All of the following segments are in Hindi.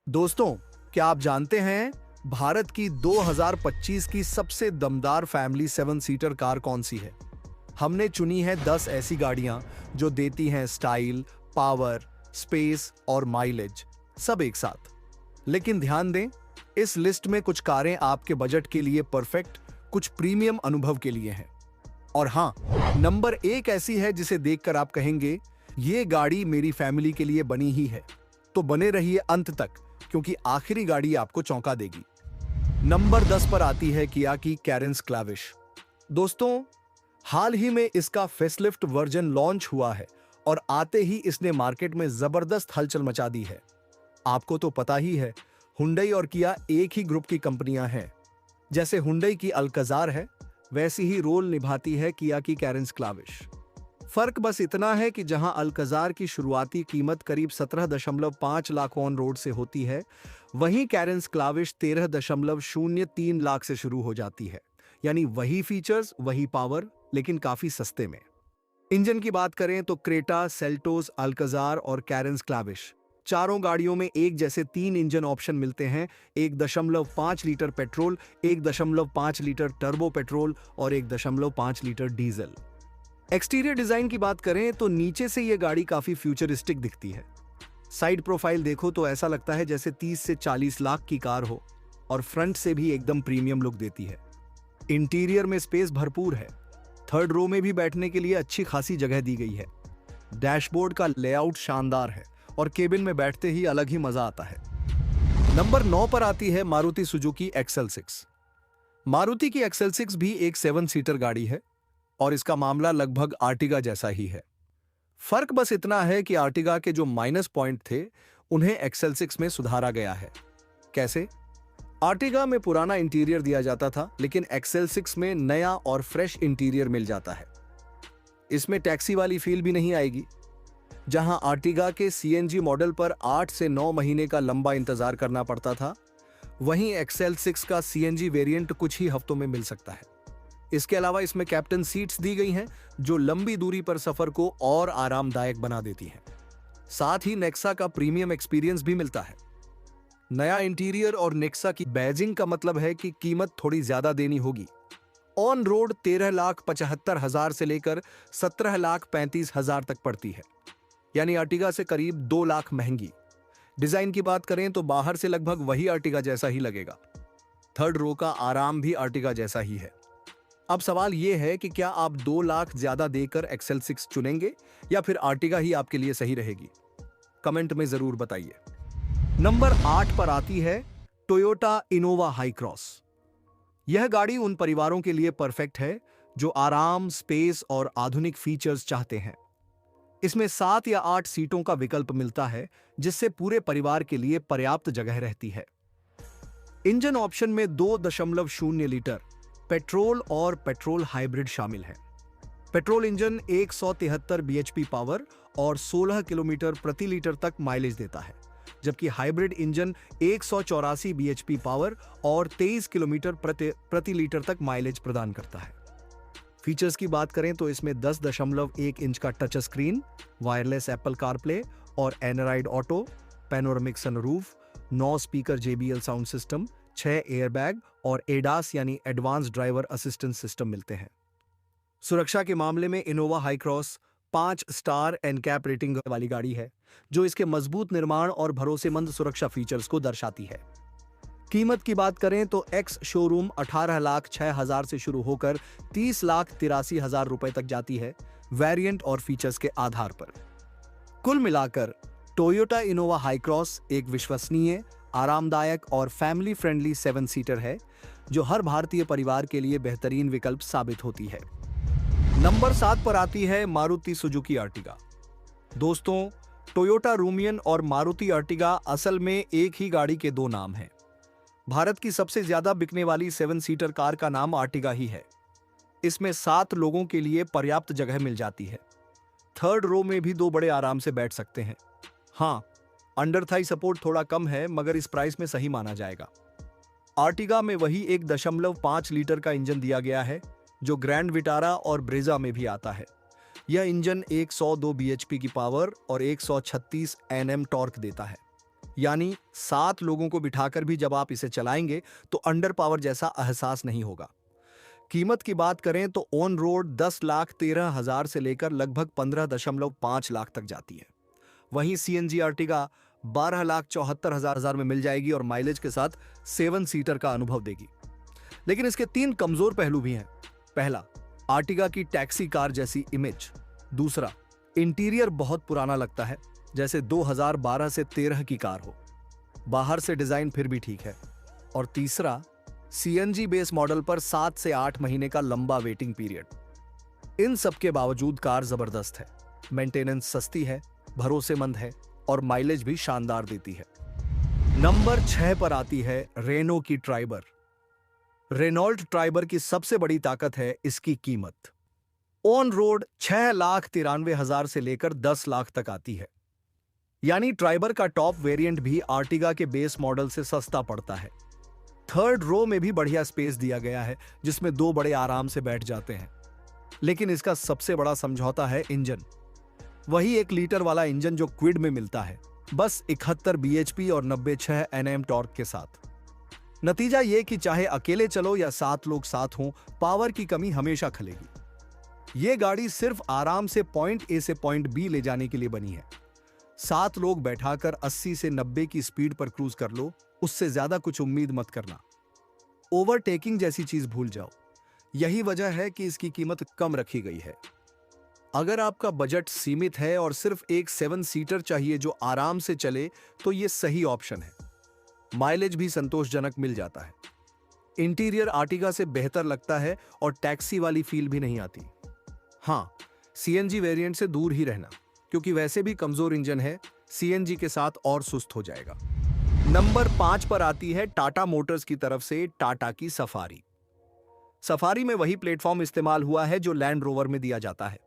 दोस्तों, क्या आप जानते हैं भारत की 2025 की सबसे दमदार फैमिली 7 सीटर कार कौन सी है? हमने चुनी है 10 ऐसी गाड़ियां जो देती हैं स्टाइल, पावर, स्पेस और माइलेज, सब एक साथ। लेकिन ध्यान दें, इस लिस्ट में कुछ कारें आपके बजट के लिए परफेक्ट, कुछ प्रीमियम अनुभव के लिए हैं। और हाँ, नंबर 1 ऐसी है जिसे देखकर आप कहेंगे, ये गाड़ी मेरी फैमिली के लिए बनी ही है। तो बने रहिए अंत तक, क्योंकि आखिरी गाड़ी आपको चौंका देगी। नंबर 10 पर आती है किया की कैरेंस क्लाविश। दोस्तों, हाल ही में इसका फेसलिफ्ट वर्जन लॉन्च हुआ है और आते ही इसने मार्केट में जबरदस्त हलचल मचा दी है। आपको तो पता ही है, हुंडई और किया एक ही ग्रुप की कंपनियां हैं। जैसे हुंडई की अल्कजार है, वैसी ही रोल निभाती है किया की कैरेंस क्लाविश। फर्क बस इतना है कि जहां अल्कजार की शुरुआती कीमत करीब 17.5 लाख ऑन रोड से होती है, वहीं कैरेंस क्लाविश 13.03 लाख से शुरू हो जाती है। यानी वही फीचर्स, वही पावर, लेकिन काफी सस्ते में। इंजन की बात करें तो क्रेटा, सेल्टोस, अल्कजार और कैरेंस क्लाविश चारों गाड़ियों में एक जैसे 3 इंजन ऑप्शन मिलते हैं। 1.5 litre petrol, 1.5 litre turbo petrol और 1.5 लीटर डीजल। एक्सटीरियर डिजाइन की बात करें तो नीचे से यह गाड़ी काफी फ्यूचरिस्टिक दिखती है। साइड प्रोफाइल देखो तो ऐसा लगता है जैसे 30 से 40 लाख की कार हो, और फ्रंट से भी एकदम प्रीमियम लुक देती है। इंटीरियर में स्पेस भरपूर है। थर्ड रो में भी बैठने के लिए अच्छी खासी जगह दी गई है। डैशबोर्ड का लेआउट शानदार है और केबिन में बैठते ही अलग ही मजा आता है। नंबर 9 पर आती है मारुति सुजुकी XL6। मारुति की XL6 भी एक 7 सीटर गाड़ी है और इसका मामला लगभग आर्टिगा जैसा ही है। फर्क बस इतना है कि आर्टिगा के जो माइनस पॉइंट थे, उन्हें XL6 में सुधारा गया है। कैसे? आर्टिगा में पुराना इंटीरियर दिया जाता था, लेकिन XL6 में नया और फ्रेश इंटीरियर मिल जाता है। इसमें टैक्सी वाली फील भी नहीं आएगी। जहां आर्टिगा के CNG मॉडल पर 8 से 9 महीने का लंबा इंतजार करना पड़ता था, वहीं XL6 का CNG वेरिएंट कुछ ही हफ्तों में मिल सकता है। इसके अलावा इसमें कैप्टन सीट्स दी गई हैं, जो लंबी दूरी पर सफर को और आरामदायक बना देती हैं। साथ ही नेक्सा का प्रीमियम एक्सपीरियंस भी मिलता है। नया इंटीरियर और नेक्सा की बैजिंग का मतलब है कि कीमत थोड़ी ज्यादा देनी होगी। ऑन रोड 13,75,000 से लेकर 17,35,000 तक पड़ती है, यानी आर्टिगा से करीब 2 लाख महंगी। डिजाइन की बात करें तो बाहर से लगभग वही आर्टिगा जैसा ही लगेगा। थर्ड रो का आराम भी आर्टिगा जैसा ही है। अब सवाल यह है कि क्या आप 2 लाख ज्यादा देकर XL6 चुनेंगे या फिर आर्टिगा ही आपके लिए सही रहेगी? कमेंट में जरूर बताइए। नंबर 8 पर आती है टोयोटा इनोवा हाई क्रॉस। यह गाड़ी उन परिवारों के लिए परफेक्ट है जो आराम, स्पेस और आधुनिक फीचर्स चाहते हैं। इसमें 7 या 8 सीटों का विकल्प मिलता है, जिससे पूरे परिवार के लिए पर्याप्त जगह रहती है। इंजन ऑप्शन में 2.0 लीटर पेट्रोल और पेट्रोल हाइब्रिड शामिल है। पेट्रोल इंजन 173 bhp पावर और 16 किलोमीटर प्रति लीटर तक माइलेज देता है, जबकि हाइब्रिड इंजन 184 bhp पावर और 23 किलोमीटर प्रति लीटर तक माइलेज प्रदान करता है। फीचर्स की बात करें तो इसमें 10.1 इंच का touch screen, wireless Apple CarPlay और Android auto, panoramic sunroof, 9 speaker JBL sound system, 6 airbag और ADAS यानी एडवांस ड्राइवर असिस्टेंस सिस्टम मिलते हैं। सुरक्षा के मामले में Innova Hycross 5 star NCAP rating वाली गाड़ी है, जो इसके मजबूत निर्माण और भरोसेमंद सुरक्षा फीचर्स को दर्शाती है। कीमत की बात करें तो एक्स शोरूम 18,06,000 से शुरू होकर 30,83,000 रुपए तक जाती है, वेरिएंट और फीचर्स के आधार पर। कुल मिलाकर टोयोटा इनोवा हाई क्रॉस एक विश्वसनीय, आरामदायक और फैमिली फ्रेंडली 7 सीटर है, जो हर भारतीय परिवार के लिए बेहतरीन विकल्प साबित होती है। नंबर 7 पर आती है मारुति सुजुकी आर्टिगा। दोस्तों, टोयोटा रूमियन और मारुति आर्टिगा असल में एक ही गाड़ी के 2 नाम हैं। भारत की सबसे ज्यादा बिकने वाली 7 सीटर कार का नाम आर्टिगा ही है। इसमें 7 लोगों के लिए पर्याप्त जगह मिल जाती है। थर्ड रो में भी 2 बड़े आराम से बैठ सकते हैं। हाँ, अंडर थाई सपोर्ट थोड़ा कम है, मगर इस प्राइस में सही माना जाएगा। आर्टिगा में वही 1.5 लीटर का इंजन दिया गया है, जो ग्रैंड विटारा और ब्रेजा में भी आता है। यह इंजन 102 bhp की पावर और 136 Nm टॉर्क देता है। यानी 7 लोगों को बिठाकर भी जब आप इसे चलाएंगे तो अंडर पावर जैसा एहसास नहीं होगा। कीमत की बात करें तो ऑन रोड 10,13,000 से लेकर लगभग 15.5 लाख तक जाती है। वहीं सीएनजी आर्टिगा 12,74,000 में मिल जाएगी और माइलेज के साथ 7 सीटर का अनुभव देगी। लेकिन इसके 3 कमजोर पहलू भी हैं। पहला, आर्टिगा की टैक्सी कार जैसी इमेज। दूसरा, इंटीरियर बहुत पुराना लगता है, जैसे 2012 से 13 की कार हो। बाहर से डिजाइन फिर भी ठीक है। और तीसरा, सीएनजी बेस मॉडल पर 7 से 8 महीने का लंबा वेटिंग पीरियड। इन सब के बावजूद कार जबरदस्त है, मेंटेनेंस सस्ती है, भरोसेमंद है और माइलेज भी शानदार देती है। नंबर 6 पर आती है रेनो की ट्राइबर। रेनॉल्ट ट्राइबर की सबसे बड़ी ताकत है इसकी कीमत। ऑन रोड 6,93,000 से लेकर 10 लाख तक आती है। यानी ट्राइबर का टॉप वेरिएंट भी आर्टिगा के बेस मॉडल से सस्ता पड़ता है। थर्ड रो में भी बढ़िया स्पेस दिया गया है, जिसमें 2 बड़े आराम से बैठ जाते हैं। लेकिन इसका सबसे बड़ा समझौता है इंजन। वही 1 लीटर वाला इंजन जो क्विड में मिलता है, बस 71 बीएचपी और 96 एनएम टॉर्क के साथ। नतीजा ये कि चाहे अकेले चलो या 7 लोग साथ हों, पावर की कमी हमेशा खलेगी। ये गाड़ी सिर्फ आराम से पॉइंट ए से पॉइंट बी ले जाने के लिए बनी है। 7 लोग बैठाकर 80 से 90 की स्पीड पर क्रूज कर लो, उससे ज्यादा कुछ उम्मीद मत करना। ओवरटेकिंग जैसी चीज भूल जाओ। यही वजह है कि इसकी कीमत कम रखी गई है। अगर आपका बजट सीमित है और सिर्फ एक 7 सीटर चाहिए जो आराम से चले, तो ये सही ऑप्शन है। माइलेज भी संतोषजनक मिल जाता है। इंटीरियर आर्टिगा से बेहतर लगता है और टैक्सी वाली फील भी नहीं आती। हाँ, सीएनजी वेरिएंट से दूर ही रहना, क्योंकि वैसे भी कमजोर इंजन है, सीएनजी के साथ और सुस्त हो जाएगा। नंबर 5 पर आती है टाटा मोटर्स की तरफ से टाटा की सफारी। सफारी में वही प्लेटफॉर्म इस्तेमाल हुआ है जो लैंड रोवर में दिया जाता है।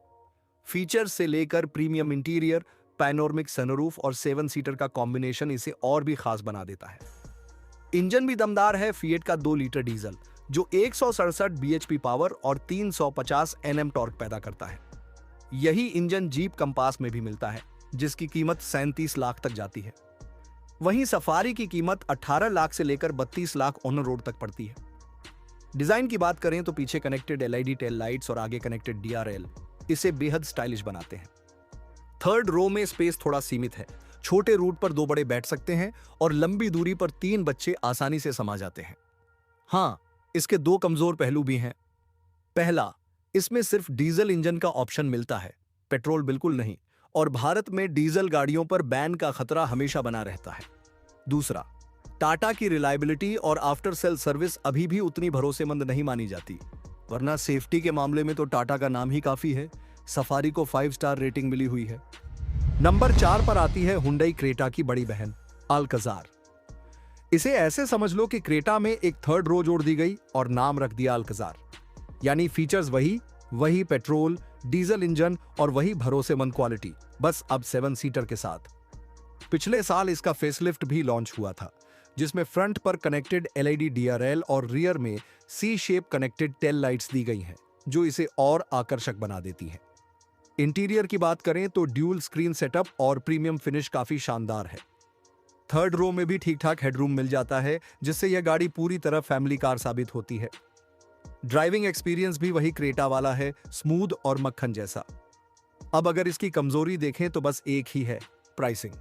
फीचर्स से लेकर प्रीमियम इंटीरियर, पैनोरमिक सनरूफ और 7 सीटर का कॉम्बिनेशन इसे और भी खास बना देता है। इंजन भी दमदार है। फिएट का 2 लीटर डीजल जो 167 बीएचपी पावर और 350 एनएम टॉर्क पैदा करता है। यही इंजन जीप कंपास में भी मिलता है, जिसकी कीमत 37 लाख तक जाती है। वहीं सफारी की कीमत 18 लाख से लेकर 32 लाख ऑन रोड तक पड़ती है। डिजाइन की बात करें तो पीछे कनेक्टेड एलईडी टेल लाइट्स और आगे कनेक्टेड डीआरएल इसे बेहद स्टाइलिश बनाते हैं। थर्ड रो में स्पेस थोड़ा सीमित है। छोटे रूट पर 2 बड़े बैठ सकते हैं और लंबी दूरी पर 3 बच्चे आसानी से समा जाते हैं। हाँ, इसके 2 कमजोर पहलू भी हैं। पहला, इसमें सिर्फ डीजल इंजन का ऑप्शन मिलता है, पेट्रोल बिल्कुल नहीं, और भारत में डीजल गाड़ियों पर बैन का खतरा हमेशा बना रहता है। दूसरा, टाटा की रिलायबिलिटी और आफ्टर सेल सर्विस अभी भी उतनी भरोसेमंद नहीं मानी जाती, वरना सेफ्टी के मामले में तो टाटा का नाम ही काफी है। सफारी को 5 स्टार रेटिंग मिली हुई है। नंबर 4 पर आती है हुंडई क्रेटा की बड़ी बहन अल्कजार। इसे ऐसे समझ लो कि क्रेटा में एक थर्ड रो जोड़ दी गई और नाम रख दिया अल्कजार। यानी फीचर्स वही पेट्रोल डीजल इंजन और वही भरोसेमंद क्वालिटी, बस अब 7 सीटर के साथ। पिछले साल इसका फेसलिफ्ट भी लॉन्च हुआ था, जिसमें फ्रंट पर कनेक्टेड एलईडी डीआरएल और रियर में सी शेप कनेक्टेड टेल लाइट्स दी गई हैं, जो इसे और आकर्षक बना देती हैं। इंटीरियर की बात करें तो ड्यूल स्क्रीन सेटअप और प्रीमियम फिनिश काफी शानदार है। थर्ड रो में भी ठीक ठाक हेडरूम मिल जाता है, जिससे यह गाड़ी पूरी तरह फैमिली कार साबित होती है। ड्राइविंग एक्सपीरियंस भी वही क्रेटा वाला है, स्मूथ और मक्खन जैसा। अब अगर इसकी कमजोरी देखें तो बस एक ही है, pricing.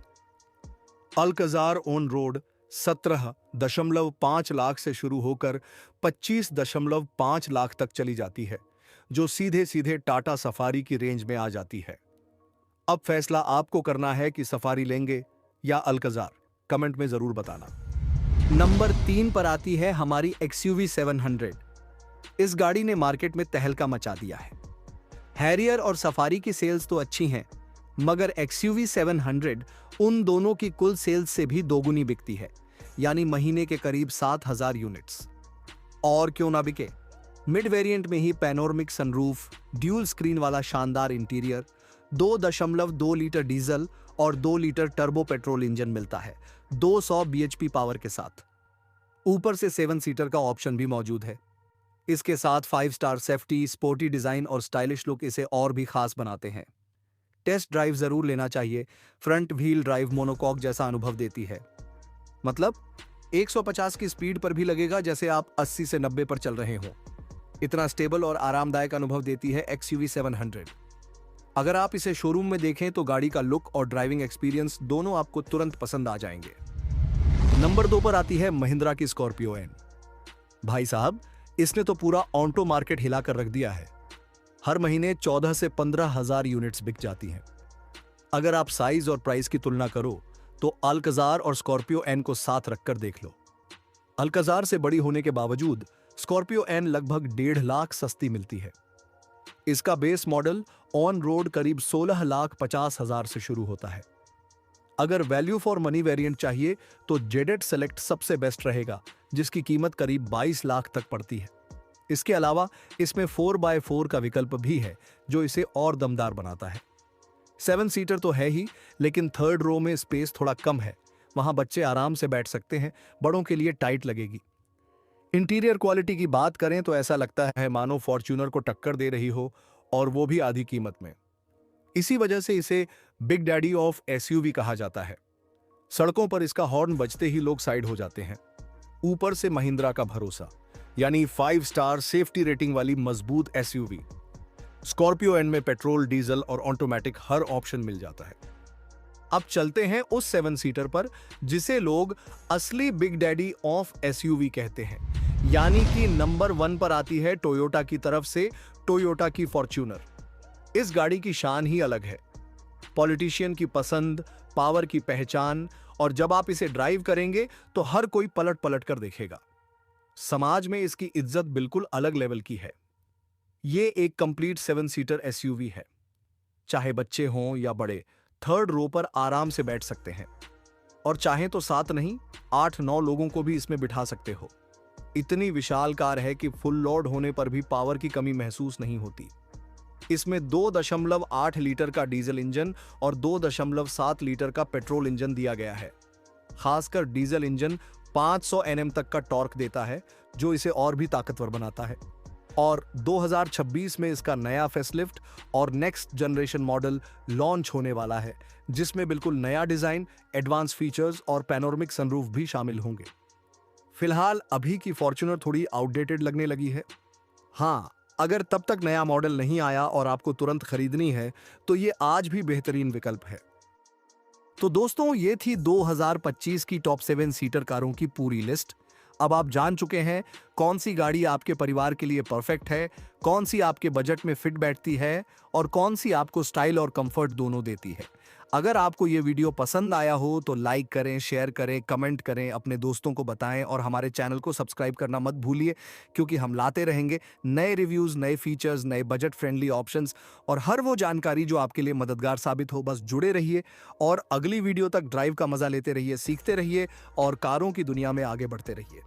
Alcazar on road 17.5 lakh से शुरू होकर 25.5 लाख तक चली जाती है, जो सीधे सीधे टाटा सफारी की रेंज में आ जाती है। अब फैसला आपको करना है कि सफारी लेंगे या अल्कजार, कमेंट में जरूर बताना। नंबर 3 पर आती है हमारी XUV 700। इस गाड़ी ने मार्केट में तहलका मचा दिया है। हैरियर और सफारी की सेल्स तो अच्छी हैं, मगर XUV 700 उन दोनों की कुल सेल्स से भी दोगुनी बिकती है, यानी महीने के करीब 7,000 यूनिट्स। और क्यों ना बिके, मिड वेरिएंट में ही पैनोरमिक सनरूफ, ड्यूल स्क्रीन वाला शानदार इंटीरियर, 2.2 लीटर डीजल और 2 लीटर टर्बो पेट्रोल इंजन मिलता है 200 बीएचपी पावर के साथ। ऊपर से 7 सीटर का ऑप्शन भी मौजूद है। इसके साथ 5 स्टार सेफ्टी, स्पोर्टी डिजाइन और स्टाइलिश लुक इसे और भी खास बनाते हैं। टेस्ट ड्राइव जरूर लेना चाहिए। फ्रंट व्हील ड्राइव मोनोकॉक जैसा अनुभव देती है, मतलब 150 की स्पीड पर भी लगेगा जैसे आप 80 से 90 पर चल रहे हो। इतना स्टेबल और आरामदायक अनुभव देती है XUV 700। अगर आप इसे शोरूम में देखें तो गाड़ी का लुक और ड्राइविंग एक्सपीरियंस दोनों आपको तुरंत पसंद आ जाएंगे। नंबर 2 पर आती है महिंद्रा की स्कॉर्पियो एन। भाई साहब, इसने तो पूरा ऑटो मार्केट हिलाकर रख दिया है। हर महीने 14 से 15 हजार यूनिट्स बिक जाती हैं। अगर आप साइज और प्राइस की तुलना करो तो अल्कजार और स्कॉर्पियो एन को साथ रखकर देख लो। अल्कजार से बड़ी होने के बावजूद स्कॉर्पियो एन लगभग 1.5 लाख सस्ती मिलती है। इसका बेस मॉडल ऑन रोड करीब 16,50,000 से शुरू होता है। अगर वैल्यू फॉर मनी वेरिएंट चाहिए तो जेडेट सेलेक्ट सबसे बेस्ट रहेगा, जिसकी कीमत करीब 22 लाख तक पड़ती है। इसके अलावा इसमें 4x4 का विकल्प भी है, जो इसे और दमदार बनाता है। 7 सीटर तो है ही, लेकिन थर्ड रो में स्पेस थोड़ा कम है। वहां बच्चे आराम से बैठ सकते हैं, बड़ों के लिए टाइट लगेगी। इंटीरियर क्वालिटी की बात करें तो ऐसा लगता है मानो फॉर्च्यूनर को टक्कर दे रही हो, और वो भी आधी कीमत में। इसी वजह से इसे बिग डैडी ऑफ एसयूवी कहा जाता है। सड़कों पर इसका हॉर्न बजते ही लोग साइड हो जाते हैं। ऊपर से महिंद्रा का भरोसा, यानी 5 स्टार सेफ्टी रेटिंग वाली मजबूत एसयूवी। स्कॉर्पियो एन में पेट्रोल, डीजल और ऑटोमेटिक हर ऑप्शन मिल जाता है। अब चलते हैं उस 7 सीटर पर जिसे लोग असली बिग डैडी ऑफ एसयूवी कहते हैं, यानी कि नंबर 1 पर आती है टोयोटा की तरफ से टोयोटा की फॉर्च्यूनर। इस गाड़ी की शान ही अलग है। पॉलिटिशियन की पसंद, पावर की पहचान, और जब आप इसे ड्राइव करेंगे तो हर कोई पलट पलट कर देखेगा। समाज में इसकी इज्जत बिल्कुल अलग लेवल की है। ये एक कंप्लीट 7 सीटर एसयूवी है। चाहे बच्चे हों या बड़े, थर्ड रो पर आराम से बैठ सकते हैं, और चाहे तो 7 नहीं 8-9 लोगों को भी इसमें बिठा सकते हो। इतनी विशाल कार है कि फुल लोड होने पर भी पावर की कमी महसूस नहीं होती। इसमें 2.8 लीटर का डीजल इंजन और 2.7 लीटर का पेट्रोल इंजन दिया गया है। खासकर डीजल इंजन 500 Nm तक का टॉर्क देता है, जो इसे और भी ताकतवर बनाता है। और 2026 में इसका नया फेसलिफ्ट और नेक्स्ट जनरेशन मॉडल लॉन्च होने वाला है, जिसमें बिल्कुल नया डिजाइन, एडवांस फीचर्स और पैनोरामिक सनरूफ भी शामिल होंगे। फिलहाल अभी की फॉर्च्यूनर थोड़ी आउटडेटेड लगने लगी है। हाँ, अगर तब तक नया मॉडल नहीं आया और आपको तुरंत खरीदनी है तो ये आज भी बेहतरीन विकल्प है। तो दोस्तों, ये थी 2025 की टॉप 7 सीटर कारों की पूरी लिस्ट। अब आप जान चुके हैं कौन सी गाड़ी आपके परिवार के लिए परफेक्ट है, कौन सी आपके बजट में फिट बैठती है और कौन सी आपको स्टाइल और कंफर्ट दोनों देती है। अगर आपको ये वीडियो पसंद आया हो तो लाइक करें, शेयर करें, कमेंट करें, अपने दोस्तों को बताएं और हमारे चैनल को सब्सक्राइब करना मत भूलिए, क्योंकि हम लाते रहेंगे नए रिव्यूज, नए फीचर्स, नए बजट फ्रेंडली ऑप्शंस और हर वो जानकारी जो आपके लिए मददगार साबित हो। बस जुड़े रहिए और अगली वीडियो तक ड्राइव का मजा लेते रहिए, सीखते रहिए और कारों की दुनिया में आगे बढ़ते रहिए।